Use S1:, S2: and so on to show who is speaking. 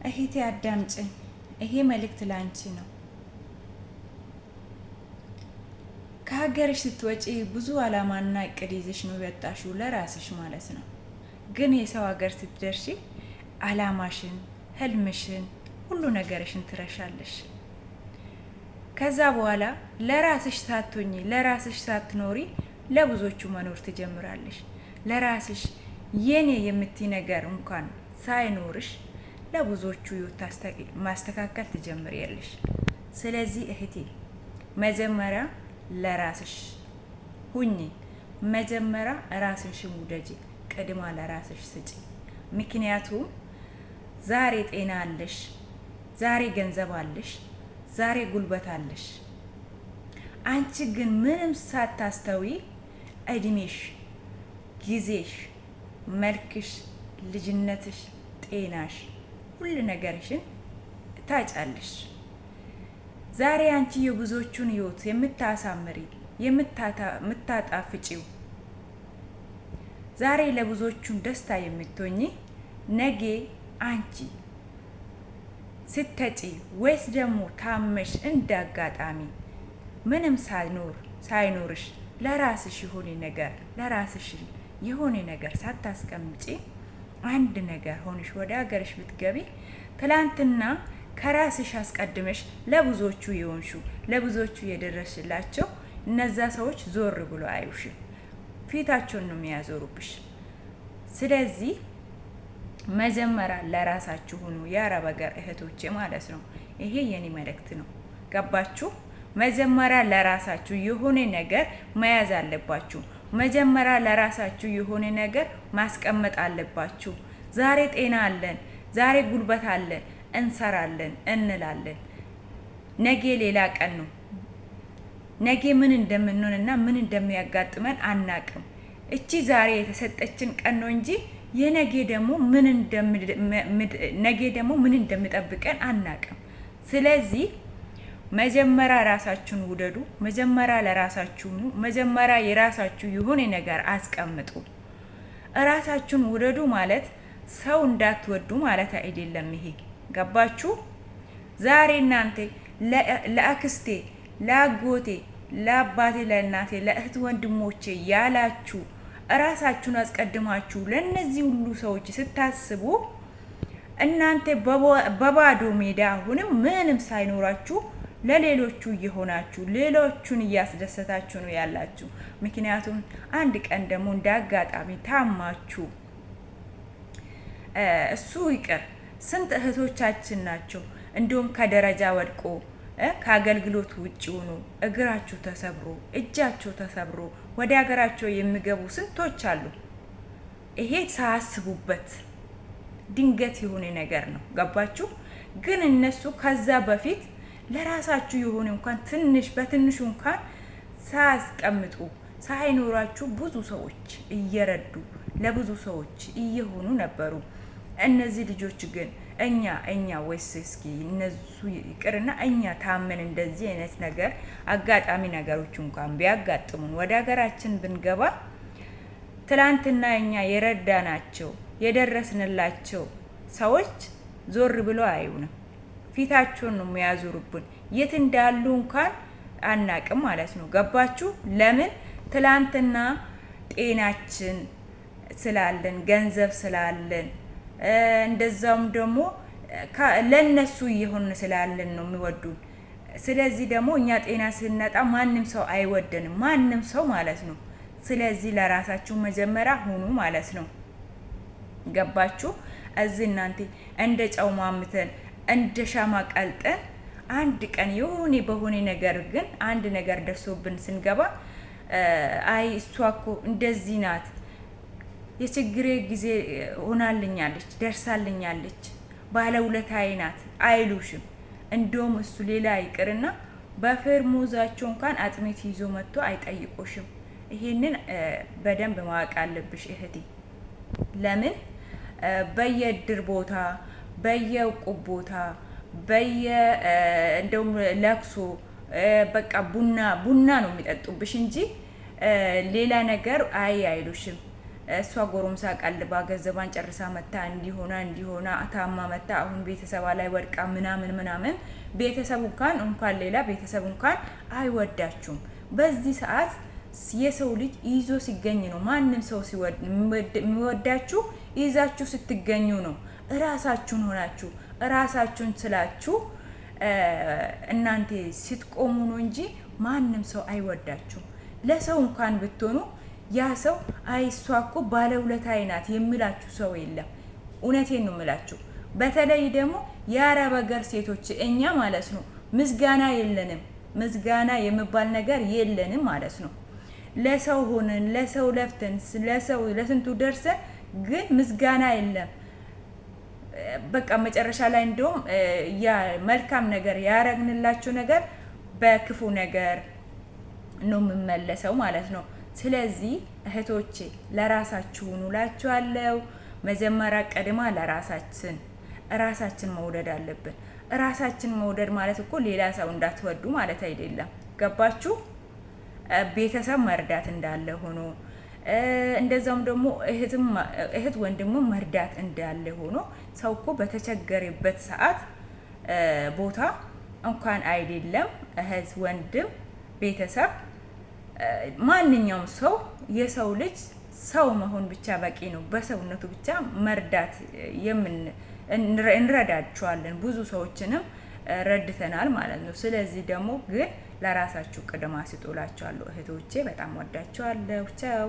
S1: እህቴ አዳምጭኝ፣ ይሄ መልእክት ላንቺ ነው። ከሀገርሽ ስትወጪ ብዙ አላማና እቅድ ይዘሽ ነው የወጣሽው፣ ለራስሽ ማለት ነው። ግን የሰው ሀገር ስትደርሺ አላማሽን፣ ህልምሽን፣ ሁሉ ነገርሽን ትረሻለሽ። ከዛ በኋላ ለራስሽ ሳትሆኚ ለራስሽ ሳትኖሪ ለብዙዎቹ መኖር ትጀምራለሽ። ለራስሽ የኔ የምትይ ነገር እንኳን ሳይኖርሽ ለብዙዎቹ ማስተካከል ትጀምሪያለሽ። ስለዚህ እህቴ መጀመሪያ ለራስሽ ሁኚ። መጀመሪያ ራስሽን ውደጂ፣ ቅድማ ለራስሽ ስጪ። ምክንያቱም ዛሬ ጤና አለሽ፣ ዛሬ ገንዘብ አለሽ፣ ዛሬ ጉልበት አለሽ። አንቺ ግን ምንም ሳታስተዊ እድሜሽ፣ ጊዜሽ፣ መልክሽ፣ ልጅነትሽ፣ ጤናሽ፣ ሁሉ ነገርሽን ታጫለሽ። ዛሬ አንቺ የብዙዎቹን ህይወት የምታሳምሪ የምታጣፍጪው፣ ዛሬ ለብዙዎቹን ደስታ የምትሆኚ፣ ነገ አንቺ ስተጪ ወይስ ደግሞ ታመሽ እንዳጋጣሚ ምንም ሳይኖርሽ ለራስሽ የሆነ ነገር ሳታስቀምጪ አንድ ነገር ሆነሽ ወደ ሀገርሽ ብትገቢ ትላንትና ከራስሽ አስቀድመሽ ለብዙዎቹ የሆንሹ ለብዙዎቹ የደረስላቸው እነዛ ሰዎች ዞር ብሎ አዩሽም፣ ፊታቸውን ነው የሚያዞሩብሽ። ስለዚህ መጀመሪያ ለራሳችሁ ሁኑ፣ የአረብ ሀገር እህቶቼ ማለት ነው። ይሄ የኔ መልእክት ነው። ገባችሁ? መጀመሪያ ለራሳችሁ የሆነ ነገር መያዝ አለባችሁ። መጀመሪያ ለራሳችሁ የሆነ ነገር ማስቀመጥ አለባችሁ። ዛሬ ጤና አለን፣ ዛሬ ጉልበት አለን፣ እንሰራለን እንላለን። ነገ ሌላ ቀን ነው። ነገ ምን እንደምንሆንና ምን እንደሚያጋጥመን አናቅም። እቺ ዛሬ የተሰጠችን ቀን ነው እንጂ የነገ ደግሞ ምን እንደሚጠብቀን አናቅም። ስለዚህ መጀመሪያ ራሳችሁን ውደዱ። መጀመሪያ ለራሳችሁ ኑ። መጀመሪያ የራሳችሁ የሆነ ነገር አስቀምጡ። ራሳችሁን ውደዱ ማለት ሰው እንዳትወዱ ማለት አይደለም። ይሄ ገባችሁ? ዛሬ እናንተ ለአክስቴ፣ ለአጎቴ፣ ለአባቴ፣ ለእናቴ፣ ለእህት ወንድሞቼ ያላችሁ ራሳችሁን አስቀድማችሁ ለነዚህ ሁሉ ሰዎች ስታስቡ እናንተ በባዶ ሜዳ አሁንም ምንም ሳይኖራችሁ ለሌሎቹ እየሆናችሁ ሌሎቹን እያስደሰታችሁ ነው ያላችሁ። ምክንያቱም አንድ ቀን ደግሞ እንደ አጋጣሚ ታማችሁ እሱ ይቅር ስንት እህቶቻችን ናቸው እንዲሁም ከደረጃ ወድቆ ከአገልግሎት ውጭ ሆኖ እግራቸው ተሰብሮ እጃቸው ተሰብሮ ወደ ሀገራቸው የሚገቡ ስንቶች አሉ። ይሄ ሳያስቡበት ድንገት የሆነ ነገር ነው። ገባችሁ? ግን እነሱ ከዛ በፊት ለራሳችሁ የሆነ እንኳን በትንሹ እንኳን ሳያስቀምጡ ሳይኖራችሁ ብዙ ሰዎች እየረዱ ለብዙ ሰዎች እየሆኑ ነበሩ። እነዚህ ልጆች ግን እኛ ወይስ እስኪ እነሱ ይቅርና እኛ ታመን እንደዚህ አይነት ነገር አጋጣሚ ነገሮች እንኳን ቢያጋጥሙን ወደ ሀገራችን ብንገባ ትላንትና እኛ የረዳናቸው የደረስንላቸው ሰዎች ዞር ብሎ አዩንም፣ ፊታቸውን ነው የሚያዞሩብን። የት እንዳሉ እንኳን አናቅም ማለት ነው። ገባችሁ? ለምን? ትላንትና ጤናችን ስላለን ገንዘብ ስላለን እንደዛውም ደግሞ ለነሱ እየሆን ስላለን ነው የሚወዱን። ስለዚህ ደግሞ እኛ ጤና ስንነጣ ማንም ሰው አይወደንም፣ ማንም ሰው ማለት ነው። ስለዚህ ለራሳችሁ መጀመሪያ ሁኑ ማለት ነው። ገባችሁ? እዚህ እናንተ እንደ ጨው ማምተን እንደ ሻማ ቀልጠን አንድ ቀን የሆነ በሆነ ነገር ግን አንድ ነገር ደርሶብን ስንገባ አይ እሷ እኮ እንደዚህ ናት፣ የችግሬ ጊዜ ሆናልኛለች፣ ደርሳልኛለች፣ ባለውለታዬ ናት አይሉሽም። እንደውም እሱ ሌላ ይቅርና በፈርሙዛቸው እንኳን አጥሜት ይዞ መጥቶ አይጠይቁሽም። ይሄንን በደንብ ማወቅ አለብሽ እህቴ። ለምን በየድር ቦታ በየቁብ ቦታ እንደውም ለቅሶ በቃ ቡና ነው የሚጠጡብሽ እንጂ ሌላ ነገር አይሉሽም። እሷ ጎረምሳ ቀልባ ገንዘቧን ጨርሳ መታ እንዲሆና ታማ መታ አሁን ቤተሰባ ላይ ወድቃ ምናምን ቤተሰቡ እንኳን ሌላ ቤተሰቡ እንኳን አይወዳችሁም። በዚህ ሰዓት የሰው ልጅ ይዞ ሲገኝ ነው። ማንም ሰው የሚወዳችሁ ይዛችሁ ስትገኙ ነው። እራሳችሁን ሆናችሁ እራሳችሁን ስላችሁ እናንተ ስትቆሙ ነው እንጂ ማንም ሰው አይወዳችሁም። ለሰው እንኳን ብትሆኑ ያ ሰው እሷ እኮ ባለውለታዬ ናት የሚላችሁ ሰው የለም። እውነቴን ነው የምላችሁ። በተለይ ደግሞ የአረብ ሀገር ሴቶች እኛ ማለት ነው ምስጋና የለንም። ምስጋና የሚባል ነገር የለንም ማለት ነው። ለሰው ሆነን ለሰው ለፍተን ለስንቱ ደርሰን ግን ምስጋና የለም። በቃ መጨረሻ ላይ እንደውም ያ መልካም ነገር ያረግንላችሁ ነገር በክፉ ነገር ነው የምመለሰው ማለት ነው። ስለዚህ እህቶቼ ለራሳችሁ ኑላችኋለሁ። መጀመሪያ ቀድማ ራሳችን መውደድ አለብን። ራሳችን መውደድ ማለት እኮ ሌላ ሰው እንዳትወዱ ማለት አይደለም። ገባችሁ? ቤተሰብ መርዳት እንዳለ ሆኖ እንደዛም ደግሞ እህት ወንድሙ መርዳት እንዳለ ሆኖ ሰው እኮ በተቸገረበት ሰዓት ቦታ እንኳን አይደለም እህት ወንድም ቤተሰብ ማንኛውም ሰው የሰው ልጅ ሰው መሆን ብቻ በቂ ነው። በሰውነቱ ብቻ መርዳት እንረዳቸዋለን። ብዙ ሰዎችንም ረድተናል ማለት ነው። ስለዚህ ደግሞ ግን ለራሳችሁ ቅድማ ስጡላችኋለሁ እህቶቼ። በጣም ወዳችኋለሁ። ቻው